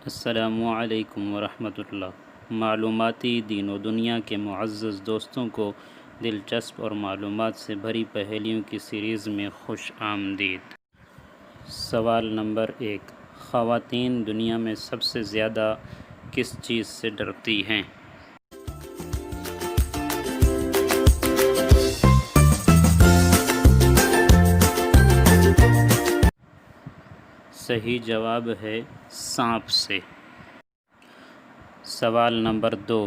السلام علیکم ورحمۃ اللہ۔ معلوماتی دین و دنیا کے معزز دوستوں کو دلچسپ اور معلومات سے بھری پہیلیوں کی سیریز میں خوش آمدید۔ سوال نمبر 1، خواتین دنیا میں سب سے زیادہ کس چیز سے ڈرتی ہیں؟ صحیح جواب ہے سانپ سے۔ سوال نمبر 2،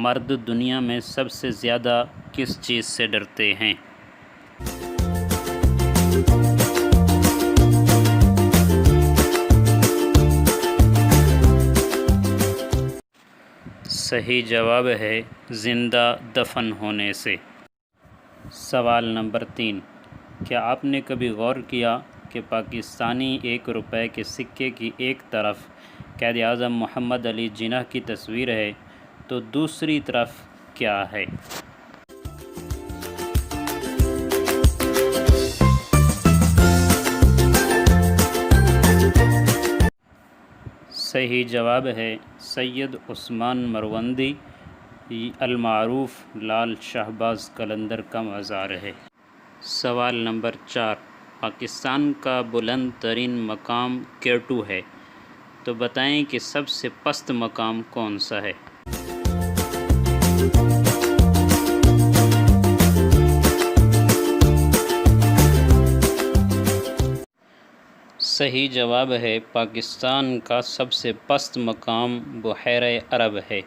مرد دنیا میں سب سے زیادہ کس چیز سے ڈرتے ہیں؟ صحیح جواب ہے زندہ دفن ہونے سے۔ سوال نمبر 3، کیا آپ نے کبھی غور کیا کہ پاکستانی 1 روپے کے سکے کی ایک طرف قائد اعظم محمد علی جناح کی تصویر ہے تو دوسری طرف کیا ہے؟ صحیح جواب ہے سید عثمان مروندی المعروف لال شہباز قلندر کا مزار ہے۔ سوال نمبر 4، پاکستان کا بلند ترین مقام K2 ہے، تو بتائیں کہ سب سے پست مقام کون سا ہے؟ صحیح جواب ہے پاکستان کا سب سے پست مقام بحیرہ عرب ہے۔